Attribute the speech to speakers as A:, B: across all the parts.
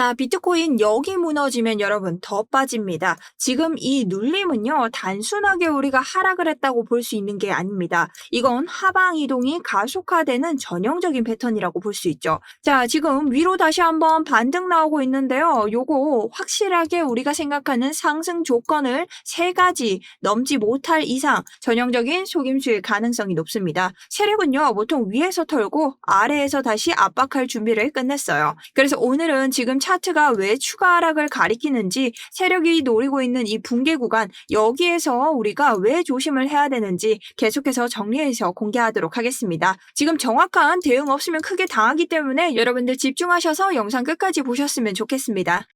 A: 자, 비트코인 여기 무너지면 여러분 더 빠집니다. 지금 이 눌림은요, 단순하게 우리가 하락을 했다고 볼 수 있는 게 아닙니다. 이건 하방 이동이 가속화되는 전형적인 패턴이라고 볼 수 있죠. 자, 지금 위로 다시 한번 반등 나오고 있는데요. 요거 확실하게 우리가 생각하는 상승 조건을 3가지 넘지 못할 이상 전형적인 속임수일 가능성이 높습니다. 세력은요, 보통 위에서 털고 아래에서 다시 압박할 준비를 끝냈어요. 그래서 오늘은 지금 차트가 왜 추가 하락을 가리키는지, 세력이 노리고 있는 이 붕괴 구간, 여기에서 우리가 왜 조심을 해야 되는지 계속해서 정리해서 공개하도록 하겠습니다. 지금 정확한 대응 없으면 크게 당하기 때문에 여러분들 집중하셔서 영상 끝까지 보셨으면 좋겠습니다.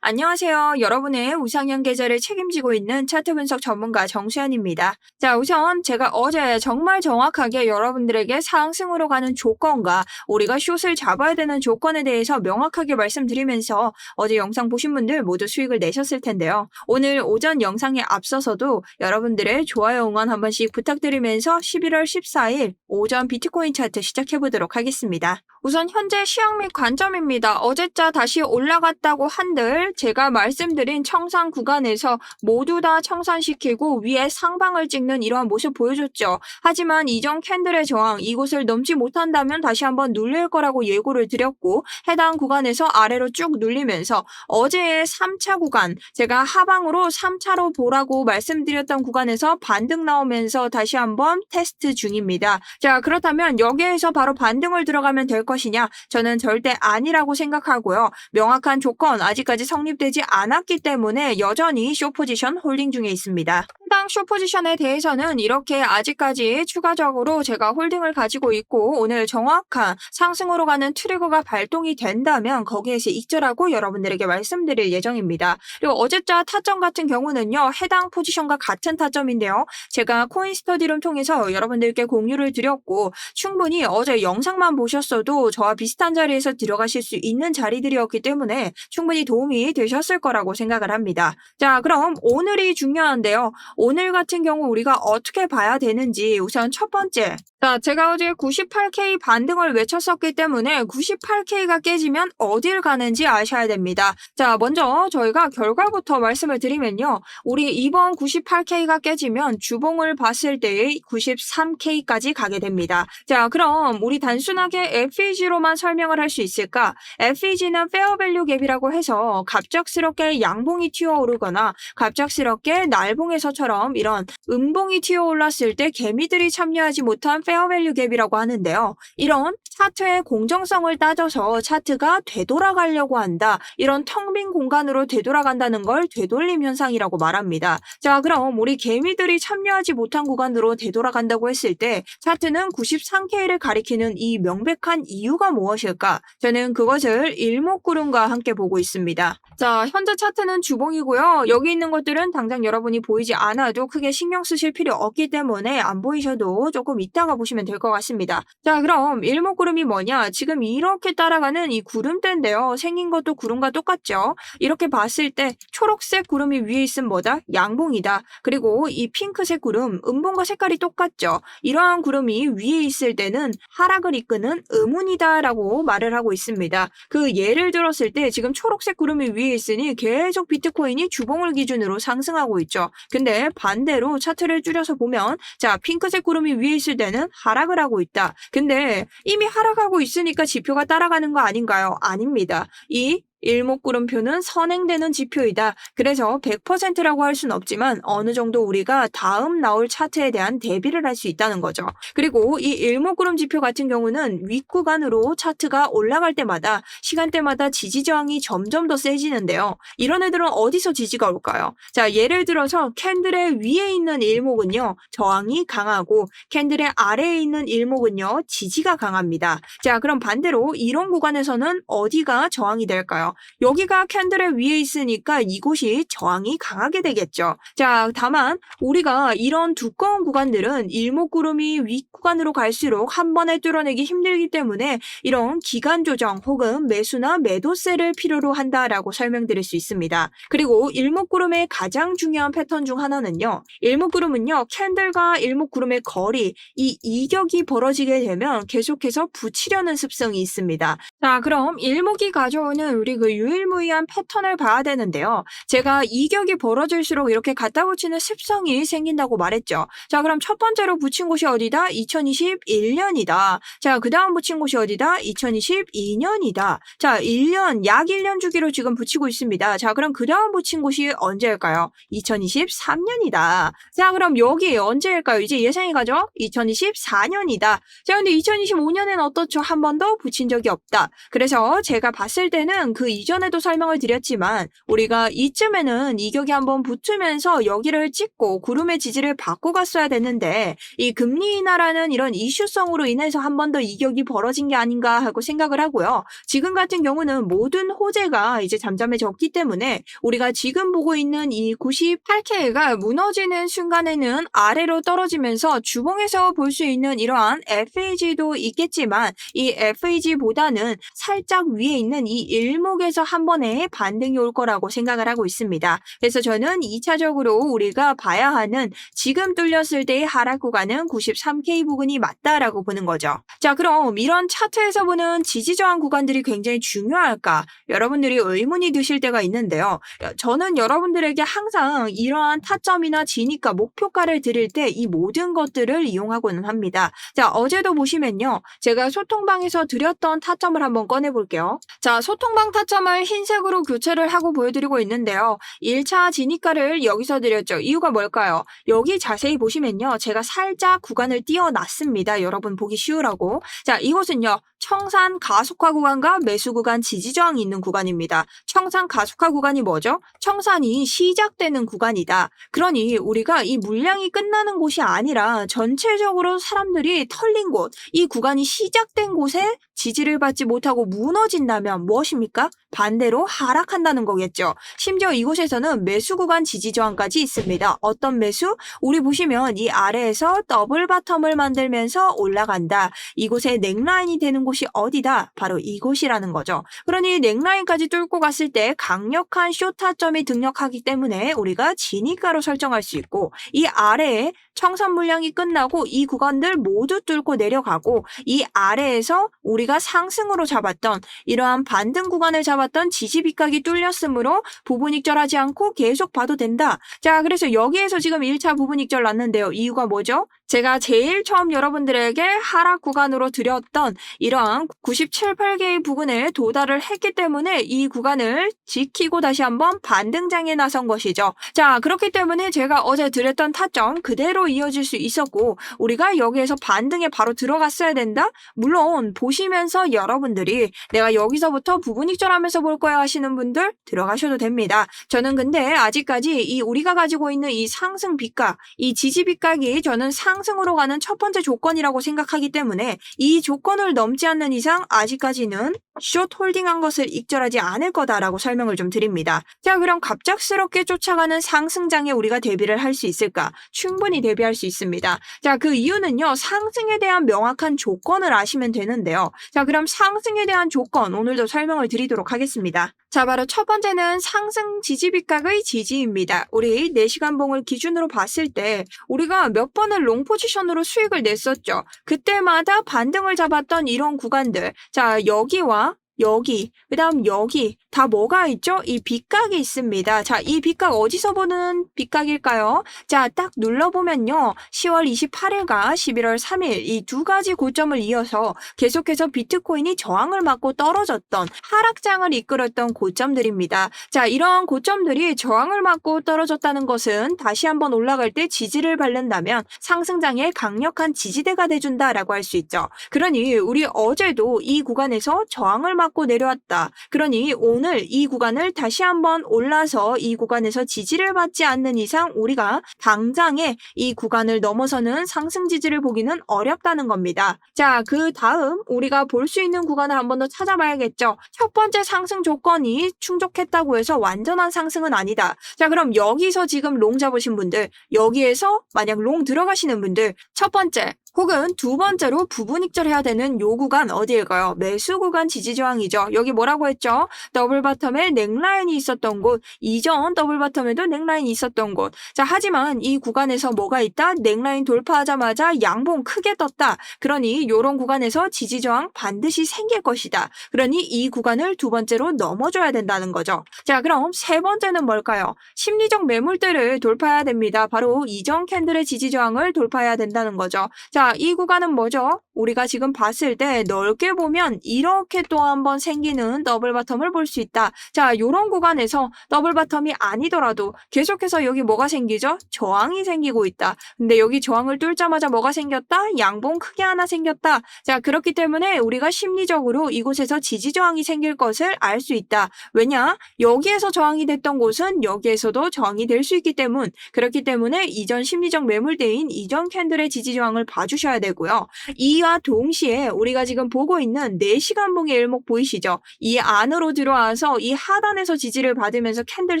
A: 안녕하세요. 여러분의 우상향 계좌를 책임지고 있는 차트 분석 전문가 정수연입니다. 자, 우선 제가 어제 정말 정확하게 여러분들에게 상승으로 가는 조건과 우리가 숏을 잡아야 되는 조건에 대해서 명확하게 말씀드리면서 어제 영상 보신 분들 모두 수익을 내셨을 텐데요. 오늘 오전 영상에 앞서서도 여러분들의 좋아요 응원 한 번씩 부탁드리면서 11월 14일 오전 비트코인 차트 시작해보도록 하겠습니다. 우선 현재 시황 및 관점입니다. 어제자 다시 올라갔다고 한들 제가 말씀드린 청산 구간에서 모두 다 청산시키고 위에 상방을 찍는 이러한 모습 보여줬죠. 하지만 이전 캔들의 저항, 이곳을 넘지 못한다면 다시 한번 눌릴 거라고 예고를 드렸고, 해당 구간에서 아래로 쭉 눌리면서 어제의 3차 구간, 제가 하방으로 3차로 보라고 말씀드렸던 구간에서 반등 나오면서 다시 한번 테스트 중입니다. 자, 그렇다면 여기에서 바로 반등을 들어가면 될 것이냐? 저는 절대 아니라고 생각하고요. 명확한 조건 아직까지 성립되지 않았기 때문에 여전히 숏 포지션 홀딩 중에 있습니다. 해당 숏 포지션에 대해서는 이렇게 아직까지 추가적으로 제가 홀딩을 가지고 있고, 오늘 정확한 상승으로 가는 트리거가 발동이 된다면 거기에서 익절하고 여러분들에게 말씀드릴 예정입니다. 그리고 어제자 타점 같은 경우는요, 해당 포지션과 같은 타점인데요. 제가 코인스터디룸 통해서 여러분들께 공유를 드렸고, 충분히 어제 영상만 보셨어도 저와 비슷한 자리에서 들어가실 수 있는 자리들이었기 때문에 충분히 도움이 되셨을 거라고 생각을 합니다. 자, 그럼 오늘이 중요한데요. 오늘 같은 경우 우리가 어떻게 봐야 되는지, 우선 첫 번째, 자, 제가 어제 98K 반등을 외쳤었기 때문에 98K가 깨지면 어딜 가는지 아셔야 됩니다. 자, 먼저 저희가 결과부터 말씀을 드리면요. 우리 이번 98K가 깨지면 주봉을 봤을 때의 93K까지 가게 됩니다. 자, 그럼 우리 단순하게 FEG로만 설명을 할 수 있을까? FEG는 페어밸류 갭이라고 해서 갑작스럽게 양봉이 튀어오르거나 갑작스럽게 날봉에서처럼 이런 음봉이 튀어올랐을 때 개미들이 참여하지 못한 페어밸류 갭이라고 하는데요. 이런 차트의 공정성을 따져서 차트가 되돌아가려고 한다. 이런 텅 빈 공간으로 되돌아간다는 걸 되돌림 현상이라고 말합니다. 자, 그럼 우리 개미들이 참여하지 못한 구간으로 되돌아간다고 했을 때 차트는 93K를 가리키는 이 명백한 이유가 무엇일까? 저는 그것을 일목구름과 함께 보고 있습니다. 자, 현재 차트는 주봉이고요. 여기 있는 것들은 당장 여러분이 보이지 않아도 크게 신경 쓰실 필요 없기 때문에 안 보이셔도 조금 이따가 보시면 될 것 같습니다. 자, 그럼 일목구름이 뭐냐? 지금 이렇게 따라가는 이 구름대인데요. 생긴 것도 구름과 똑같죠? 이렇게 봤을 때 초록색 구름이 위에 있으면 뭐다? 양봉이다. 그리고 이 핑크색 구름, 음봉과 색깔이 똑같죠? 이러한 구름이 위에 있을 때는 하락을 이끄는 음운이다라고 말을 하고 있습니다. 그 예를 들었을 때 지금 초록색 구름이 위에 있으니 계속 비트코인이 주봉을 기준으로 상승하고 있죠. 근데 반대로 차트를 줄여서 보면, 자, 핑크색 구름이 위에 있을 때는 하락을 하고 있다. 근데 이미 하락하고 있으니까 지표가 따라가는 거 아닌가요? 아닙니다. 이 일목구름표는 선행되는 지표이다. 그래서 100%라고 할 수는 없지만 어느 정도 우리가 다음 나올 차트에 대한 대비를 할 수 있다는 거죠. 그리고 이 일목구름 지표 같은 경우는 윗구간으로 차트가 올라갈 때마다 시간대마다 지지 저항이 점점 더 세지는데요. 이런 애들은 어디서 지지가 올까요? 자, 예를 들어서 캔들의 위에 있는 일목은요, 저항이 강하고 캔들의 아래에 있는 일목은요, 지지가 강합니다. 자, 그럼 반대로 이런 구간에서는 어디가 저항이 될까요? 있어요. 여기가 캔들의 위에 있으니까 이곳이 저항이 강하게 되겠죠. 자, 다만 우리가 이런 두꺼운 구간들은 일목구름이 윗구간으로 갈수록 한 번에 뚫어내기 힘들기 때문에 이런 기간 조정 혹은 매수나 매도세를 필요로 한다라고 설명드릴 수 있습니다. 그리고 일목구름의 가장 중요한 패턴 중 하나는요. 일목구름은요. 캔들과 일목구름의 거리, 이 이격이 벌어지게 되면 계속해서 붙이려는 습성이 있습니다. 자, 그럼 일목이 가져오는 우리 그 유일무이한 패턴을 봐야 되는데요. 제가 이격이 벌어질수록 이렇게 갖다 붙이는 습성이 생긴다고 말했죠. 자, 그럼 첫 번째로 붙인 곳이 어디다? 2021년이다. 자, 그 다음 붙인 곳이 어디다? 2022년이다. 자, 1년, 약 1년 주기로 지금 붙이고 있습니다. 자, 그럼 그 다음 붙인 곳이 언제일까요? 2023년이다. 자, 그럼 여기 언제일까요? 이제 예상이 가죠? 2024년이다. 자, 근데 2025년엔 어떻죠? 한 번도 붙인 적이 없다. 그래서 제가 봤을 때는 그 이전에도 설명을 드렸지만 우리가 이쯤에는 이격이 한번 붙으면서 여기를 찍고 구름의 지지를 받고 갔어야 되는데 이 금리 인하라는 이런 이슈성으로 인해서 한 번 더 이격이 벌어진 게 아닌가 하고 생각을 하고요. 지금 같은 경우는 모든 호재가 이제 잠잠해졌기 때문에 우리가 지금 보고 있는 이 98K가 무너지는 순간에는 아래로 떨어지면서 주봉에서 볼 수 있는 이러한 FAG도 있겠지만 이 FAG보다는 살짝 위에 있는 이 일목에서 한 번에 반등이 올 거라고 생각을 하고 있습니다. 그래서 저는 2차적으로 우리가 봐야 하는 지금 뚫렸을 때의 하락 구간은 93K 부근이 맞다라고 보는 거죠. 자, 그럼 이런 차트에서 보는 지지저항 구간들이 굉장히 중요할까? 여러분들이 의문이 드실 때가 있는데요. 저는 여러분들에게 항상 이러한 타점이나 진입가, 목표가를 드릴 때 이 모든 것들을 이용하고는 합니다. 자, 어제도 보시면요. 제가 소통방에서 드렸던 타점을 한번 꺼내볼게요. 자, 소통방 타점을 흰색으로 교체를 하고 보여드리고 있는데요. 1차 진입가를 여기서 드렸죠. 이유가 뭘까요? 여기 자세히 보시면요. 제가 살짝 구간을 띄워놨습니다. 여러분 보기 쉬우라고. 자, 이곳은요. 청산 가속화 구간과 매수 구간 지지저항이 있는 구간입니다. 청산 가속화 구간이 뭐죠? 청산이 시작되는 구간이다. 그러니 우리가 이 물량이 끝나는 곳이 아니라 전체적으로 사람들이 털린 곳, 이 구간이 시작된 곳에 지지를 받지 못하고 무너진다면 무엇입니까? 반대로 하락한다는 거겠죠. 심지어 이곳에서는 매수 구간 지지 저항까지 있습니다. 어떤 매수? 우리 보시면 이 아래에서 더블 바텀을 만들면서 올라간다. 이곳에 넥라인이 되는 곳이 어디다? 바로 이곳이라는 거죠. 그러니 넥라인까지 뚫고 갔을 때 강력한 쇼타점이 등력하기 때문에 우리가 진입가로 설정할 수 있고 이 아래에 청산 물량이 끝나고 이 구간들 모두 뚫고 내려가고 이 아래에서 우리가 상승으로 잡았던 이러한 반등 구간을 잡았던 지지 비각이 뚫렸으므로 부분익절하지 않고 계속 봐도 된다. 자, 그래서 여기에서 지금 1차 부분익절 났는데요. 이유가 뭐죠? 제가 제일 처음 여러분들에게 하락 구간으로 드렸던 이러한 97, 8개의 부근에 도달을 했기 때문에 이 구간을 지키고 다시 한번 반등장에 나선 것이죠. 자, 그렇기 때문에 제가 어제 드렸던 타점 그대로 이어질 수 있었고 우리가 여기에서 반등에 바로 들어갔어야 된다? 물론 보시면서 여러분들이 내가 여기서부터 부분익절하면서 볼 거야 하시는 분들 들어가셔도 됩니다. 저는 근데 아직까지 이 우리가 가지고 있는 이 상승 비각, 이 지지 비각이 저는 상승으로 가는 첫 번째 조건이라고 생각하기 때문에 이 조건을 넘지 않는 이상 아직까지는 숏 홀딩한 것을 익절하지 않을 거다라고 설명을 좀 드립니다. 자, 그럼 갑작스럽게 쫓아가는 상승장에 우리가 대비를 할 수 있을까? 충분히 대비할 수 있습니다. 자, 그 이유는요. 상승에 대한 명확한 조건을 아시면 되는데요. 자, 그럼 상승에 대한 조건 오늘도 설명을 드리도록 하겠습니다. 자, 바로 첫 번째는 상승 지지 비각의 지지입니다. 우리 4시간 봉을 기준으로 봤을 때 우리가 몇 번을 롱 포지션으로 수익을 냈었죠. 그때마다 반등을 잡았던 이런 구간들. 자, 여기와 여기, 그 다음 여기 다 뭐가 있죠? 이 빗각이 있습니다. 자, 이 빗각 어디서 보는 빗각일까요? 자, 딱 눌러보면요. 10월 28일과 11월 3일 이 두 가지 고점을 이어서 계속해서 비트코인이 저항을 맞고 떨어졌던 하락장을 이끌었던 고점들입니다. 자, 이런 고점들이 저항을 맞고 떨어졌다는 것은 다시 한번 올라갈 때 지지를 받는다면 상승장의 강력한 지지대가 돼준다라고 할 수 있죠. 그러니 우리 어제도 이 구간에서 저항을 맞고 맞고 내려왔다. 그러니 오늘 이 구간을 다시 한번 올라서 이 구간에서 지지를 받지 않는 이상 우리가 당장에 이 구간을 넘어서는 상승 지지를 보기는 어렵다는 겁니다. 자, 그 다음 우리가 볼 수 있는 구간을 한 번 더 찾아봐야겠죠. 첫 번째 상승 조건이 충족했다고 해서 완전한 상승은 아니다. 자, 그럼 여기서 지금 롱 잡으신 분들, 여기에서 만약 롱 들어가시는 분들, 첫 번째 혹은 두 번째로 부분익절해야 되는 요 구간 어디일까요? 매수 구간 지지 저항이죠. 여기 뭐라고 했죠? 더블 바텀에 넥라인이 있었던 곳, 이전 더블 바텀에도 넥라인이 있었던 곳. 자, 하지만 이 구간에서 뭐가 있다? 넥라인 돌파하자마자 양봉 크게 떴다. 그러니 요런 구간에서 지지 저항 반드시 생길 것이다. 그러니 이 구간을 두 번째로 넘어줘야 된다는 거죠. 자, 그럼 세 번째는 뭘까요? 심리적 매물대를 돌파해야 됩니다. 바로 이전 캔들의 지지 저항을 돌파해야 된다는 거죠. 자, 이 구간은 뭐죠? 우리가 지금 봤을 때 넓게 보면 이렇게 또 한번 생기는 더블 바텀을 볼 수 있다. 자, 요런 구간에서 더블 바텀이 아니더라도 계속해서 여기 뭐가 생기죠? 저항이 생기고 있다. 근데 여기 저항을 뚫자마자 뭐가 생겼다? 양봉 크게 하나 생겼다. 자, 그렇기 때문에 우리가 심리적으로 이곳에서 지지 저항이 생길 것을 알 수 있다. 왜냐? 여기에서 저항이 됐던 곳은 여기에서도 저항이 될 수 있기 때문. 그렇기 때문에 이전 심리적 매물대인 이전 캔들의 지지 저항을 봐주셔야 되고요. 이와 동시에 우리가 지금 보고 있는 4시간 봉의 일목 보이시죠? 이 안으로 들어와서 이 하단에서 지지를 받으면서 캔들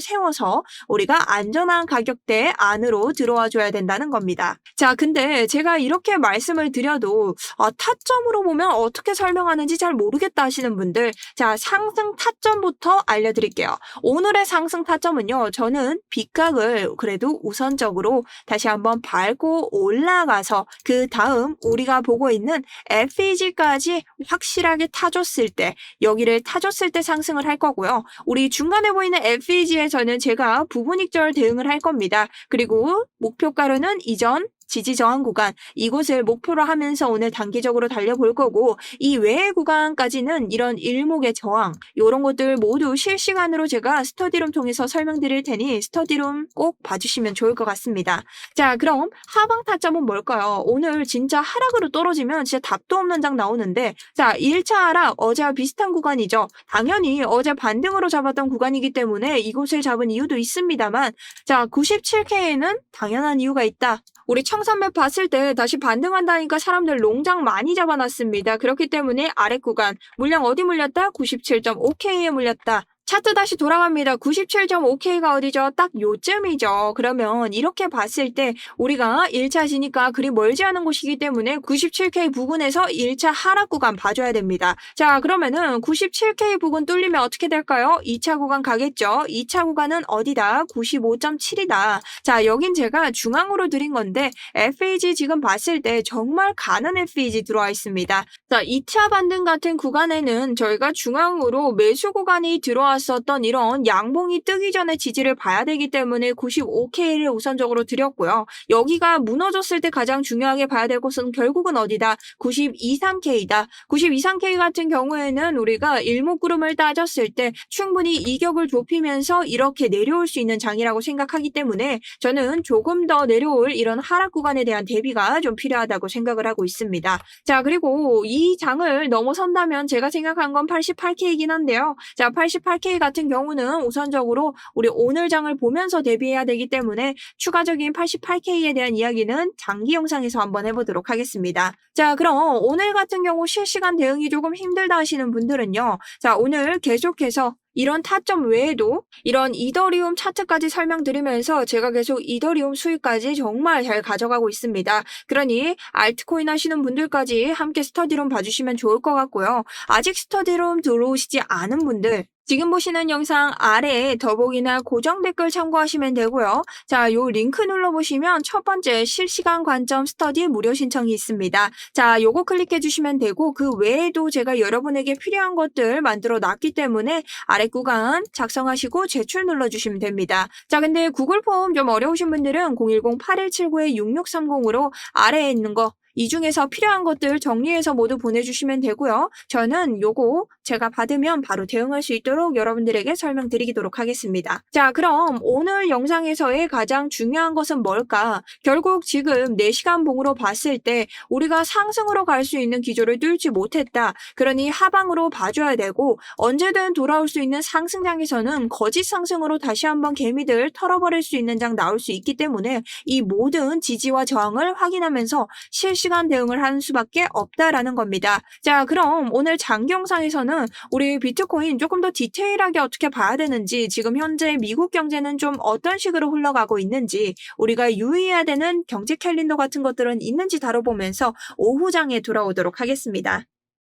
A: 세워서 우리가 안전한 가격대 안으로 들어와 줘야 된다는 겁니다. 자, 근데 제가 이렇게 말씀을 드려도 타점으로 보면 어떻게 설명하는지 잘 모르겠다 하시는 분들, 자, 상승 타점부터 알려드릴게요. 오늘의 상승 타점은요, 저는 빗각을 그래도 우선적으로 다시 한번 밟고 올라가서 그 다음 우리가 보고 있는 FEG까지 확실하게 타줬을 때, 여기를 타줬을 때 상승을 할 거고요. 우리 중간에 보이는 FEG에서는 제가 부분익절 대응을 할 겁니다. 그리고 목표가로는 이전 지지 저항 구간, 이곳을 목표로 하면서 오늘 단기적으로 달려볼 거고, 이 외의 구간까지는 이런 일목의 저항, 이런 것들 모두 실시간으로 제가 스터디룸 통해서 설명드릴 테니 스터디룸 꼭 봐주시면 좋을 것 같습니다. 자, 그럼 하방 타점은 뭘까요? 오늘 진짜 하락으로 떨어지면 진짜 답도 없는 장 나오는데, 자, 1차 하락 어제와 비슷한 구간이죠. 당연히 어제 반등으로 잡았던 구간이기 때문에 이곳을 잡은 이유도 있습니다만, 자, 97K에는 당연한 이유가 있다. 우리 청산맵 봤을 때 다시 반등한다니까 사람들 롱장 많이 잡아놨습니다. 그렇기 때문에 아래 구간 물량 어디 물렸다? 97.5K에 물렸다. 차트 다시 돌아갑니다. 97.5K가 어디죠? 딱 요쯤이죠. 그러면 이렇게 봤을 때 우리가 1차시니까 그리 멀지 않은 곳이기 때문에 97K 부근에서 1차 하락 구간 봐줘야 됩니다. 자, 그러면은 97K 부근 뚫리면 어떻게 될까요? 2차 구간 가겠죠. 2차 구간은 어디다? 95.7이다. 자, 여긴 제가 중앙으로 드린 건데 FEG 지금 봤을 때 정말 가는 FEG 들어와 있습니다. 자, 2차 반등 같은 구간에는 저희가 중앙으로 매수 구간이 들어왔었던 이런 양봉이 뜨기 전에 지지를 봐야 되기 때문에 95K를 우선적으로 드렸고요. 여기가 무너졌을 때 가장 중요하게 봐야 될 곳은 결국은 어디다? 92.3K다. 92.3K 같은 경우에는 우리가 일목구름을 따졌을 때 충분히 이격을 좁히면서 이렇게 내려올 수 있는 장이라고 생각하기 때문에 저는 조금 더 내려올 이런 하락 구간에 대한 대비가 좀 필요하다고 생각을 하고 있습니다. 자, 그리고 이 장을 넘어선다면 제가 생각한 건 88K이긴 한데요. 자, 88K 같은 경우는 우선적으로 우리 오늘 장을 보면서 대비해야 되기 때문에 추가적인 88K에 대한 이야기는 장기 영상에서 한번 해보도록 하겠습니다. 자, 그럼 오늘 같은 경우 실시간 대응이 조금 힘들다 하시는 분들은요. 자, 오늘 계속해서 이런 타점 외에도 이런 이더리움 차트까지 설명드리면서 제가 계속 이더리움 수익까지 정말 잘 가져가고 있습니다. 그러니 알트코인 하시는 분들까지 함께 스터디룸 봐주시면 좋을 것 같고요. 아직 스터디룸 들어오시지 않은 분들, 지금 보시는 영상 아래에 더보기나 고정 댓글 참고하시면 되고요. 자, 요 링크 눌러보시면 첫 번째 실시간 관점 스터디 무료 신청이 있습니다. 자, 요거 클릭해 주시면 되고 그 외에도 제가 여러분에게 필요한 것들 만들어 놨기 때문에 아래 구간 작성하시고 제출 눌러주시면 됩니다. 자, 근데 구글 폼 좀 어려우신 분들은 010-8179-6630으로 아래에 있는 거 이 중에서 필요한 것들 정리해서 모두 보내주시면 되고요. 저는 요거 제가 받으면 바로 대응할 수 있도록 여러분들에게 설명드리도록 하겠습니다. 자, 그럼 오늘 영상에서의 가장 중요한 것은 뭘까? 결국 지금 4시간 봉으로 봤을 때 우리가 상승으로 갈 수 있는 기조를 뚫지 못했다. 그러니 하방으로 봐줘야 되고 언제든 돌아올 수 있는 상승장에서는 거짓 상승으로 다시 한번 개미들 털어버릴 수 있는 장 나올 수 있기 때문에 이 모든 지지와 저항을 확인하면서 실시간 대응을 하는 수밖에 없다라는 겁니다. 자, 그럼 오늘 장기 영상에서는 우리 비트코인 조금 더 디테일하게 어떻게 봐야 되는지, 지금 현재 미국 경제는 좀 어떤 식으로 흘러가고 있는지, 우리가 유의해야 되는 경제 캘린더 같은 것들은 있는지 다뤄보면서 오후장에 돌아오도록 하겠습니다.